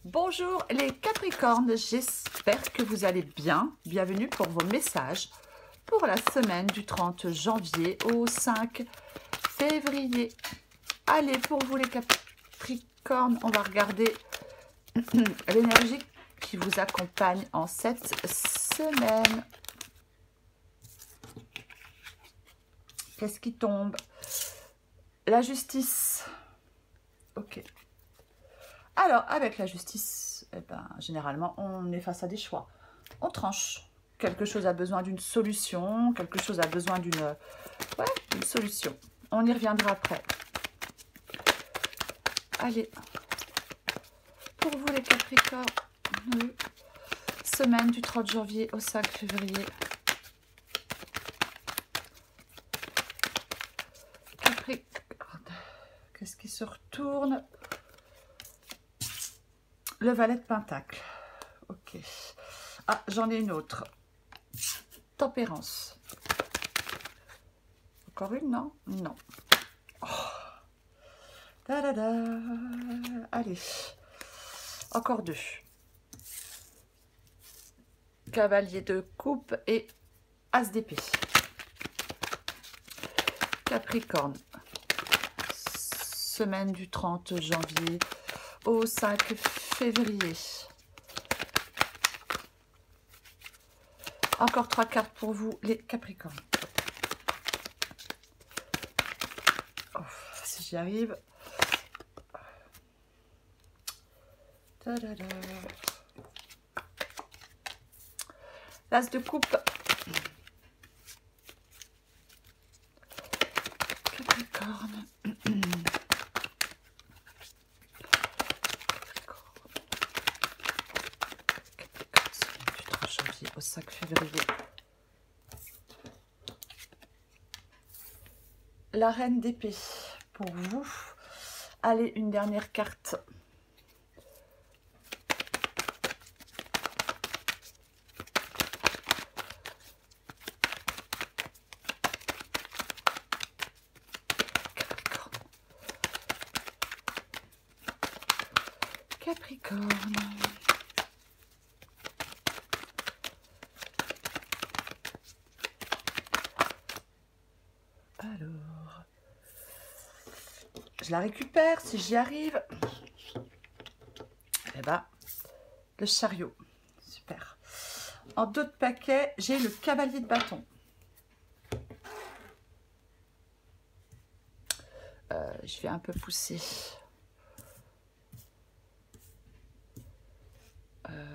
Bonjour les Capricornes, j'espère que vous allez bien. Bienvenue pour vos messages pour la semaine du 30 janvier au 5 février. Allez, pour vous les Capricornes, on va regarder l'énergie qui vous accompagne en cette semaine. Qu'est-ce qui tombe? La justice. Ok. Alors, avec la justice, eh ben, généralement, on est face à des choix. On tranche. Quelque chose a besoin d'une solution, quelque chose a besoin d'une solution. On y reviendra après. Allez, pour vous les Capricornes, semaine du 30 janvier au 5 février. Capricorne, qu'est-ce qui se retourne? Le valet de Pentacle. Ok. Ah, j'en ai une autre. Tempérance. Encore une, non? Non. Oh. Da, da, da. Allez. Encore deux. Cavalier de coupe et as d'épée. Capricorne. Semaine du 30 janvier au 5 février. Encore 3 cartes pour vous, les Capricornes. Oh, si j'y arrive. L'as de coupe. Capricorne. Au 5 février. La reine d'épée pour vous. Allez, une dernière carte. Capricorne. Alors, je la récupère si j'y arrive. Eh ben, le chariot. Super. En d'autres paquets, j'ai le cavalier de bâton. Je vais un peu pousser.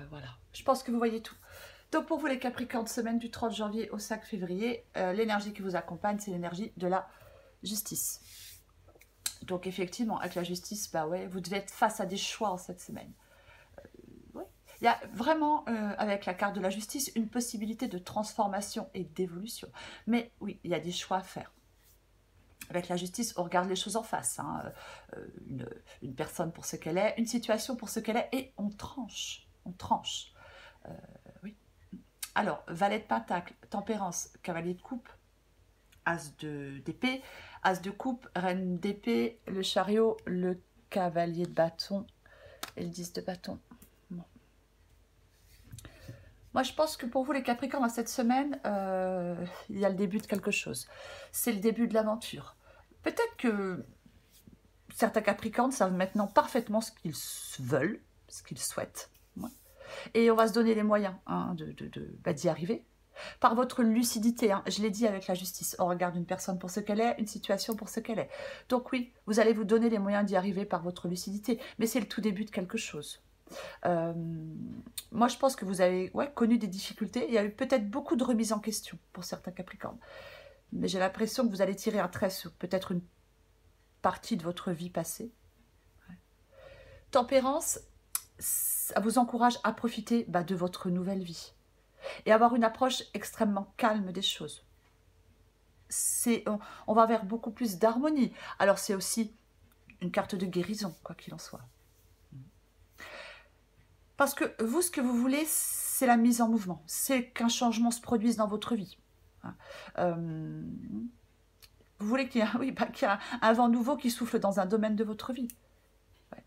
Voilà. Je pense que vous voyez tout. Donc pour vous les Capricornes, semaine du 30 janvier au 5 février, l'énergie qui vous accompagne, c'est l'énergie de la justice. Donc effectivement, avec la justice, bah ouais, vous devez être face à des choix en cette semaine. Ouais. Il y a vraiment, avec la carte de la justice, une possibilité de transformation et d'évolution. Mais oui, il y a des choix à faire. Avec la justice, on regarde les choses en face. Hein. Une personne pour ce qu'elle est, une situation pour ce qu'elle est, et on tranche. On tranche. Oui. Alors, valet de pentacle, tempérance, cavalier de coupe, as d'épée, as de coupe, reine d'épée, le chariot, le cavalier de bâton et le 10 de bâton. Bon. Moi, je pense que pour vous, les Capricornes, cette semaine, il y a le début de quelque chose. C'est le début de l'aventure. Peut-être que certains Capricornes savent maintenant parfaitement ce qu'ils veulent, ce qu'ils souhaitent. Ouais. Et on va se donner les moyens hein, d'y arriver. Par votre lucidité, hein, je l'ai dit avec la justice, on regarde une personne pour ce qu'elle est, une situation pour ce qu'elle est. Donc oui, vous allez vous donner les moyens d'y arriver par votre lucidité, mais c'est le tout début de quelque chose. Moi, je pense que vous avez connu des difficultés, il y a eu peut-être beaucoup de remises en question pour certains Capricornes, mais j'ai l'impression que vous allez tirer un trait sur peut-être une partie de votre vie passée. Ouais. Tempérance, ça vous encourage à profiter de votre nouvelle vie et avoir une approche extrêmement calme des choses. On va vers beaucoup plus d'harmonie. Alors c'est aussi une carte de guérison, quoi qu'il en soit. Parce que vous, ce que vous voulez, c'est la mise en mouvement. C'est qu'un changement se produise dans votre vie. Vous voulez qu'il y ait un vent nouveau qui souffle dans un domaine de votre vie. Ouais.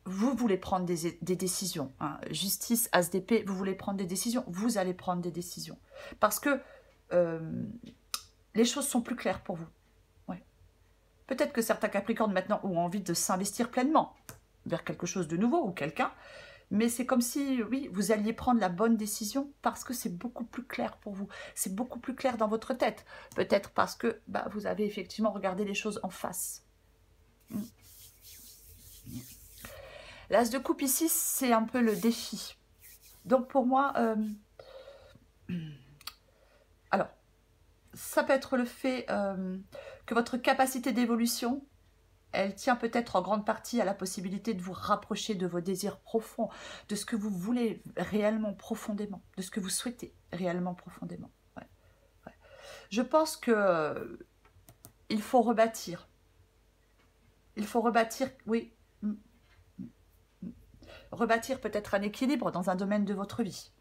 vous voulez prendre des décisions. Hein. Justice, As d'épée, vous voulez prendre des décisions. Vous allez prendre des décisions. Parce que les choses sont plus claires pour vous. Ouais. Peut-être que certains Capricornes maintenant ont envie de s'investir pleinement vers quelque chose de nouveau ou quelqu'un. Mais c'est comme si, oui, vous alliez prendre la bonne décision parce que c'est beaucoup plus clair pour vous. C'est beaucoup plus clair dans votre tête. Peut-être parce que bah, vous avez effectivement regardé les choses en face. L'As de coupe ici, c'est un peu le défi. Donc pour moi, alors, ça peut être le fait que votre capacité d'évolution, elle tient peut-être en grande partie à la possibilité de vous rapprocher de vos désirs profonds, de ce que vous voulez réellement profondément, de ce que vous souhaitez réellement profondément. Ouais, ouais. Je pense que il faut rebâtir. Il faut rebâtir, oui, rebâtir peut-être un équilibre dans un domaine de votre vie.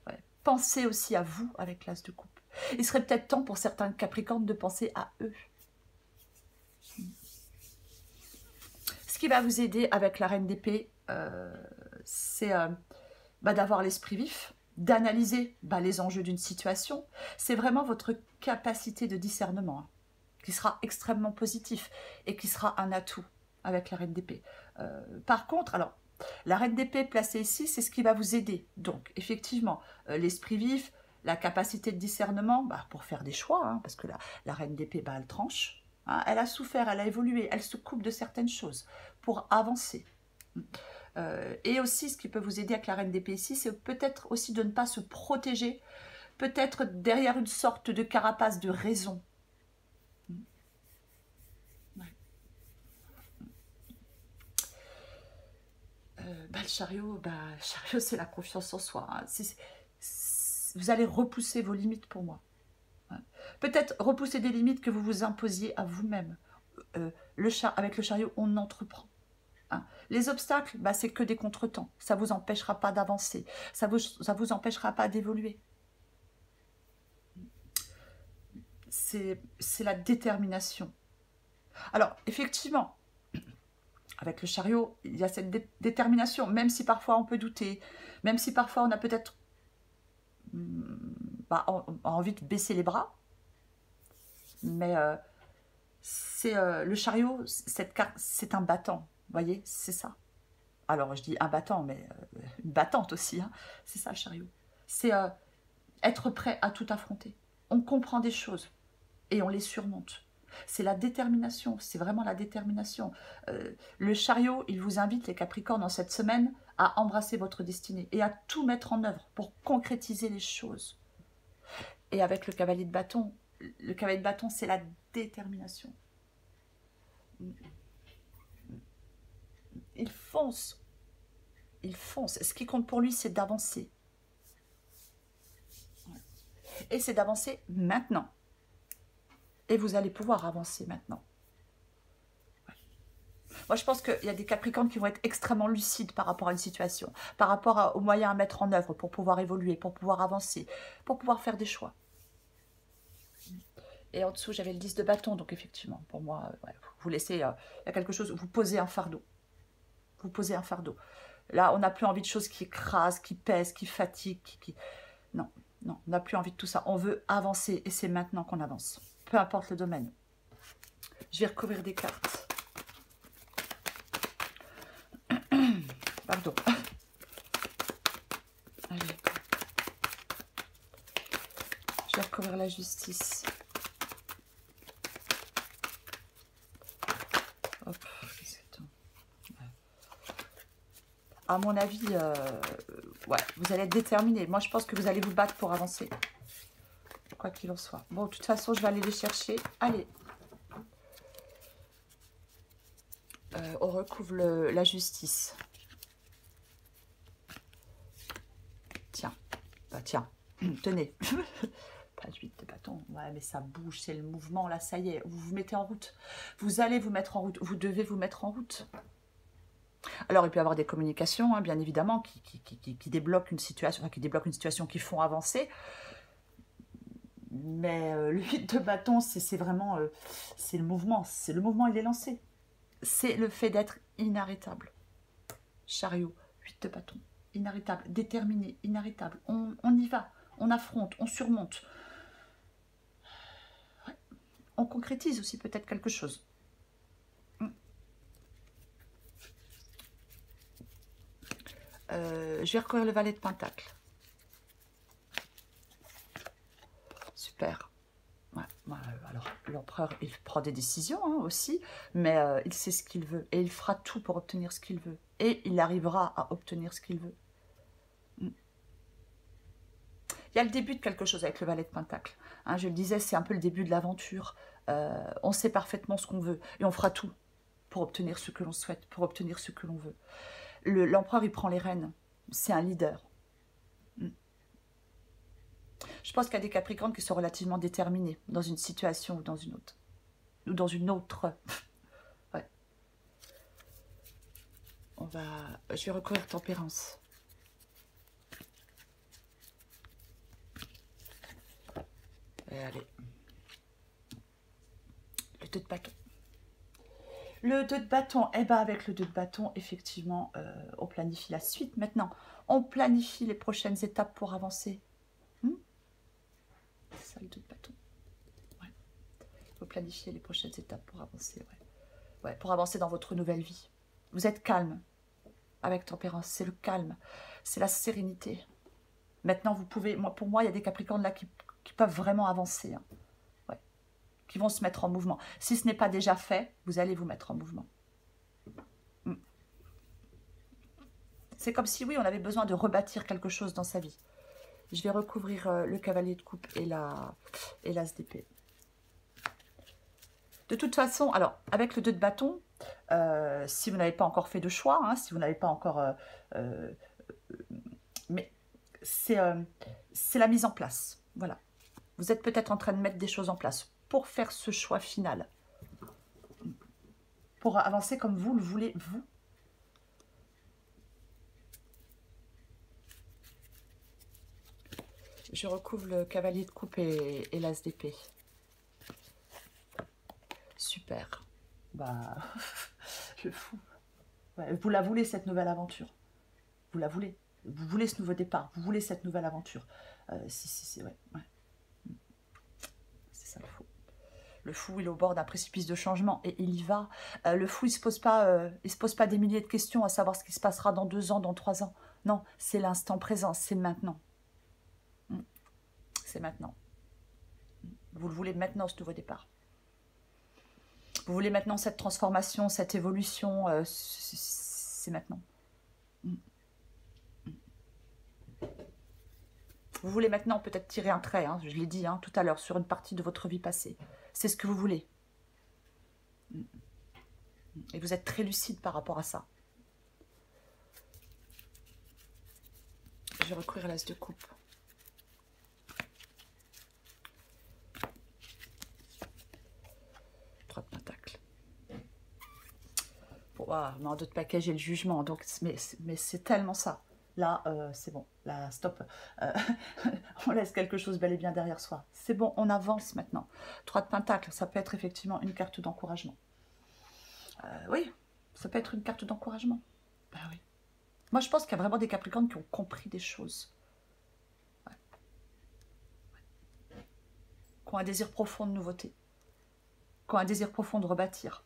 Ouais. Pensez aussi à vous avec l'As de coupe. Il serait peut-être temps pour certains Capricornes de penser à eux. Ce qui va vous aider avec la Reine d'épée, c'est d'avoir l'esprit vif, d'analyser les enjeux d'une situation. C'est vraiment votre capacité de discernement hein, qui sera extrêmement positif et qui sera un atout avec la Reine d'épée. Par contre, alors, la Reine d'épée placée ici, c'est ce qui va vous aider. Donc, effectivement, l'esprit vif, la capacité de discernement pour faire des choix, hein, parce que la Reine d'épée, elle tranche. Hein, elle a souffert, elle a évolué, elle se coupe de certaines choses pour avancer. Et aussi, ce qui peut vous aider avec la Reine d'épée ici, c'est peut-être aussi de ne pas se protéger, peut-être derrière une sorte de carapace de raison. Le chariot, c'est la confiance en soi. Hein. Vous allez repousser vos limites pour moi. Hein. Peut-être repousser des limites que vous vous imposiez à vous-même. Avec le chariot, on entreprend. Hein. Les obstacles, c'est que des contretemps. Ça ne vous empêchera pas d'avancer. Ça vous empêchera pas d'évoluer. C'est la détermination. Alors, effectivement, avec le chariot, il y a cette détermination, même si parfois on peut douter, même si parfois on a peut-être envie de baisser les bras, mais le chariot, cette carte, c'est un battant, vous voyez, c'est ça. Alors je dis un battant, mais une battante aussi, hein. C'est ça le chariot. C'est être prêt à tout affronter. On comprend des choses et on les surmonte. C'est la détermination, c'est vraiment la détermination. Le chariot, il vous invite, les Capricornes, en cette semaine, à embrasser votre destinée et à tout mettre en œuvre pour concrétiser les choses. Et avec le cavalier de bâton, c'est la détermination. Il fonce. Il fonce. Ce qui compte pour lui, c'est d'avancer. Et c'est d'avancer maintenant. Et vous allez pouvoir avancer maintenant. Moi, je pense qu'il y a des Capricornes qui vont être extrêmement lucides par rapport à une situation, par rapport aux moyens à mettre en œuvre pour pouvoir évoluer, pour pouvoir avancer, pour pouvoir faire des choix. Et en dessous, j'avais le 10 de bâton, donc effectivement, pour moi, vous laissez, il y a quelque chose, vous posez un fardeau. Vous posez un fardeau. Là, on n'a plus envie de choses qui écrasent, qui pèsent, qui fatiguent, Non, non, on n'a plus envie de tout ça. On veut avancer et c'est maintenant qu'on avance. Peu importe le domaine. Je vais recouvrir des cartes. Pardon. Allez. Je vais recouvrir la justice. Hop. À mon avis, vous allez être déterminé. Moi, je pense que vous allez vous battre pour avancer. Quoi qu'il en soit. Bon, de toute façon, je vais aller les chercher. Allez. On recouvre la justice. Tiens. Tiens. Tenez. Pas de 8 de bâton. Ouais, mais ça bouge. C'est le mouvement. Là, ça y est. Vous vous mettez en route. Vous allez vous mettre en route. Vous devez vous mettre en route. Alors, il peut y avoir des communications, hein, bien évidemment, qui débloquent une situation, qui font avancer. Mais le 8 de bâton, c'est vraiment c'est le mouvement. C'est le mouvement, il est lancé. C'est le fait d'être inarrêtable. chariot, 8 de bâton, inarrêtable, déterminé, inarrêtable. On y va, on affronte, on surmonte. Ouais. On concrétise aussi peut-être quelque chose. Je vais recourir le valet de Pentacle. Super. Ouais, alors, l'empereur, il prend des décisions hein, aussi, mais il sait ce qu'il veut. Et il fera tout pour obtenir ce qu'il veut. Et il arrivera à obtenir ce qu'il veut. Il y a le début de quelque chose avec le valet de Pentacle. Hein, je le disais, c'est un peu le début de l'aventure. On sait parfaitement ce qu'on veut. Et on fera tout pour obtenir ce que l'on souhaite, pour obtenir ce que l'on veut. L'empereur, il prend les rênes. C'est un leader. Je pense qu'il y a des Capricornes qui sont relativement déterminés dans une situation ou dans une autre. Ou dans une autre. Ouais. Je vais recourir Tempérance. Et allez. Le 2 de paquet. Le 2 de bâton, eh ben avec le 2 de bâton, effectivement, on planifie la suite. Maintenant, on planifie les prochaines étapes pour avancer. C'est ça le 2 de bâton. Ouais. Il faut planifier les prochaines étapes pour avancer. Ouais. Ouais, pour avancer dans votre nouvelle vie. Vous êtes calme avec Tempérance, c'est le calme, c'est la sérénité. Maintenant, vous pouvez, pour moi, il y a des Capricornes là qui peuvent vraiment avancer. Hein. Ouais. Qui vont se mettre en mouvement. Si ce n'est pas déjà fait, vous allez vous mettre en mouvement. C'est comme si, oui, on avait besoin de rebâtir quelque chose dans sa vie. Je vais recouvrir le cavalier de coupe et l'as d'épée. De toute façon, alors, avec le 2 de bâton, si vous n'avez pas encore fait de choix, hein, si vous n'avez pas encore... mais c'est la mise en place. Voilà. Vous êtes peut-être en train de mettre des choses en place pour faire ce choix final. Pour avancer comme vous le voulez, vous. Je recouvre le cavalier de coupe et l'as d'épée. Super. Bah, je fous. Ouais, vous la voulez, cette nouvelle aventure. Vous la voulez. Vous voulez ce nouveau départ. Vous voulez cette nouvelle aventure. Ouais. C'est ça le fou. Le fou, il est au bord d'un précipice de changement et il y va. Le fou, il se pose pas des milliers de questions à savoir ce qui se passera dans 2 ans, dans 3 ans. Non, c'est l'instant présent, c'est maintenant. C'est maintenant. Vous le voulez maintenant, ce nouveau départ. Vous voulez maintenant cette transformation, cette évolution, c'est maintenant. Vous voulez maintenant peut-être tirer un trait, hein, je l'ai dit tout à l'heure, sur une partie de votre vie passée. C'est ce que vous voulez. Et vous êtes très lucide par rapport à ça. Je vais recourir l'as de coupe. De Pentacle. Bon, mais en 2 de paquet, j'ai le jugement. Donc, mais c'est tellement ça. Là, c'est bon. Là, stop. On laisse quelque chose bel et bien derrière soi. C'est bon, on avance maintenant. 3 de Pentacle, ça peut être effectivement une carte d'encouragement. Oui, ça peut être une carte d'encouragement. Ben oui. Moi, je pense qu'il y a vraiment des Capricornes qui ont compris des choses. Ouais. Qui ont un désir profond de nouveauté. Qui ont un désir profond de rebâtir.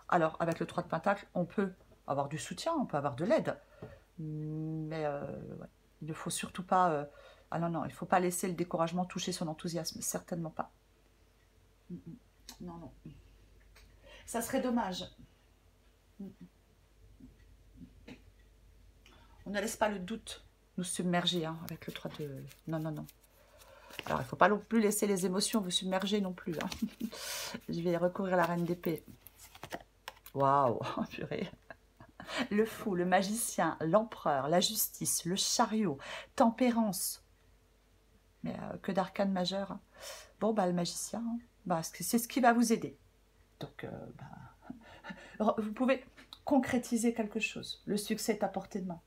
Alors, avec le 3 de Pentacle, on peut avoir du soutien, on peut avoir de l'aide. Mais ouais, il ne faut surtout pas... ah non, non, il ne faut pas laisser le découragement toucher son enthousiasme. Certainement pas. Non, non. Ça serait dommage. On ne laisse pas le doute nous submerger avec le 3 de... Non, non, non. Alors, il ne faut pas non plus laisser les émotions vous submerger non plus. Je vais recouvrir la reine d'épée. Waouh, purée. Le fou, le magicien, l'empereur, la justice, le chariot, tempérance. Mais que d'arcanes majeures. Bon, bah, le magicien, c'est ce qui va vous aider. Donc, vous pouvez concrétiser quelque chose. Le succès est à portée de main.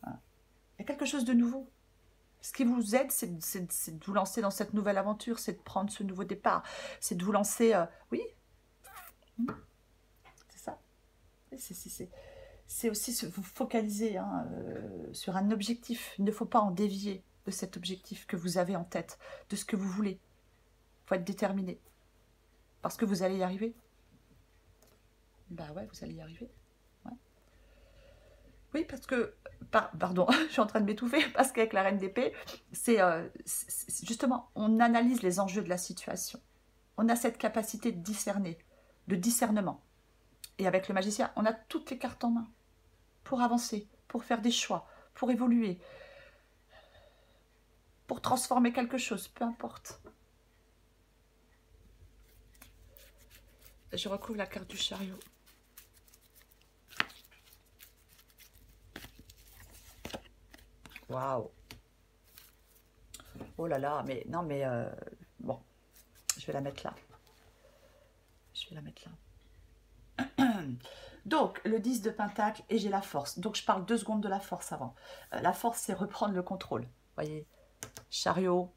Voilà. Il y a quelque chose de nouveau. Ce qui vous aide, c'est de vous lancer dans cette nouvelle aventure, c'est de prendre ce nouveau départ, c'est de vous lancer... oui, c'est ça. c'est aussi vous focaliser hein, sur un objectif. Il ne faut pas en dévier de cet objectif que vous avez en tête, de ce que vous voulez. Il faut être déterminé. Parce que vous allez y arriver. Bah ouais, vous allez y arriver. Ouais. Oui, parce que... Pardon, je suis en train de m'étouffer, parce qu'avec la reine d'épée, c'est justement, on analyse les enjeux de la situation. On a cette capacité de discerner, de discernement. Et avec le magicien, on a toutes les cartes en main pour avancer, pour faire des choix, pour évoluer, pour transformer quelque chose, peu importe. Je recouvre la carte du chariot. Waouh! Oh là là, mais non, mais bon, je vais la mettre là. Je vais la mettre là. Donc, le 10 de Pentacle et j'ai la force. Donc, je parle 2 secondes de la force avant. La force, c'est reprendre le contrôle. Vous voyez, chariot,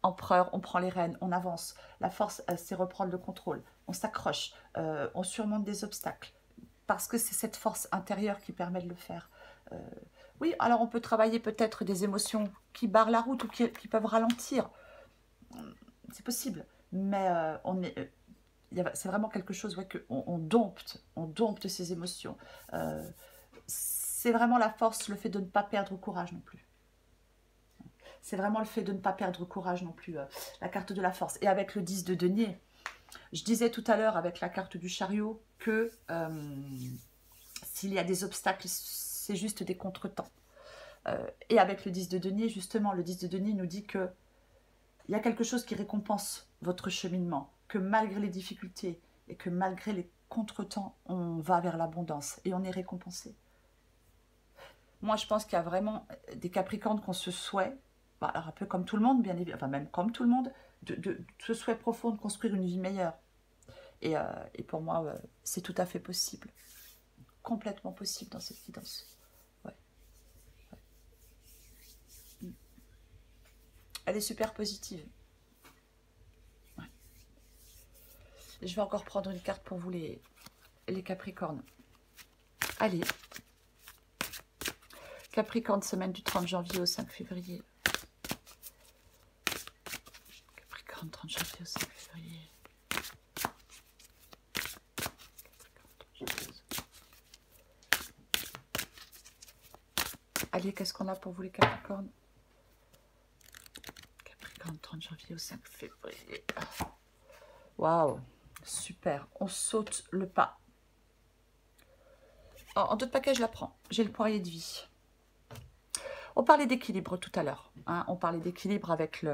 empereur, on prend les rênes, on avance. La force, c'est reprendre le contrôle. On s'accroche, on surmonte des obstacles. Parce que c'est cette force intérieure qui permet de le faire. Oui, alors on peut travailler peut-être des émotions qui barrent la route ou qui peuvent ralentir. C'est possible. Mais c'est vraiment quelque chose ouais, qu'on dompte ces émotions. C'est vraiment la force, le fait de ne pas perdre courage non plus. C'est vraiment le fait de ne pas perdre courage non plus, la carte de la force. Et avec le 10 de denier, je disais tout à l'heure avec la carte du chariot que s'il y a des obstacles, c'est juste des contretemps. Et avec le 10 de denier, justement, le 10 de denier nous dit que il y a quelque chose qui récompense votre cheminement, que malgré les difficultés et que malgré les contretemps, on va vers l'abondance et on est récompensé. Moi, je pense qu'il y a vraiment des Capricornes qu'on se souhaite, alors un peu comme tout le monde, bien évidemment, enfin même comme tout le monde, de ce souhait profond de construire une vie meilleure. Et pour moi, c'est tout à fait possible. Complètement possible dans cette guidance. Ouais. Ouais. Elle est super positive. Ouais. Je vais encore prendre une carte pour vous les Capricornes. Allez. Capricorne, semaine du 30 janvier au 5 février. Capricorne, 30 janvier au 5 février. Allez, qu'est-ce qu'on a pour vous les Capricornes? Capricorne, 30 janvier au 5 février. Waouh, super. On saute le pas. En d'autres paquets, je la prends. J'ai le poirier de vie. On parlait d'équilibre tout à l'heure. Hein, on parlait d'équilibre avec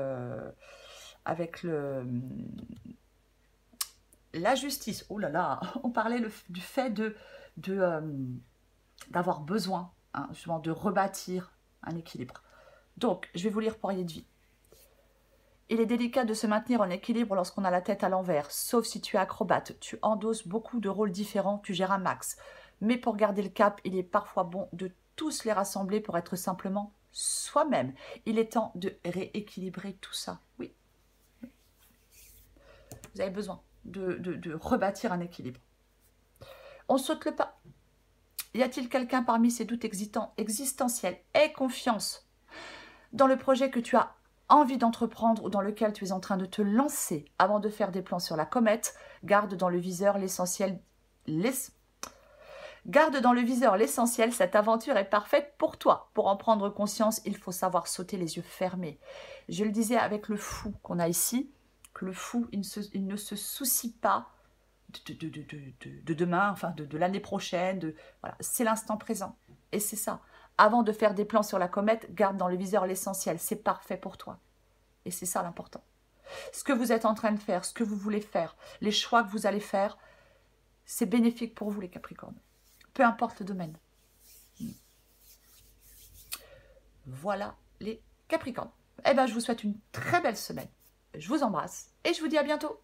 la justice. Oh là là, on parlait du fait d'avoir besoin, hein, justement, de rebâtir un équilibre. Donc, je vais vous lire poirier de vie. Il est délicat de se maintenir en équilibre lorsqu'on a la tête à l'envers, sauf si tu es acrobate. Tu endosses beaucoup de rôles différents, tu gères un max. Mais pour garder le cap, il est parfois bon de tous les rassembler pour être simplement soi-même. Il est temps de rééquilibrer tout ça. Oui. Vous avez besoin de rebâtir un équilibre. On saute le pas. Y a-t-il quelqu'un parmi ces doutes existentiels? Aie confiance dans le projet que tu as envie d'entreprendre ou dans lequel tu es en train de te lancer. Avant de faire des plans sur la comète, garde dans le viseur l'essentiel. Garde dans le viseur l'essentiel, cette aventure est parfaite pour toi. Pour en prendre conscience, il faut savoir sauter les yeux fermés. Je le disais avec le fou qu'on a ici, que le fou, il ne se soucie pas de demain, enfin de l'année prochaine. Voilà, c'est l'instant présent. Et c'est ça. Avant de faire des plans sur la comète, garde dans le viseur l'essentiel. C'est parfait pour toi. Et c'est ça l'important. Ce que vous êtes en train de faire, ce que vous voulez faire, les choix que vous allez faire, c'est bénéfique pour vous les Capricornes. Peu importe le domaine. Voilà les Capricornes. Eh bien, je vous souhaite une très belle semaine. Je vous embrasse et je vous dis à bientôt.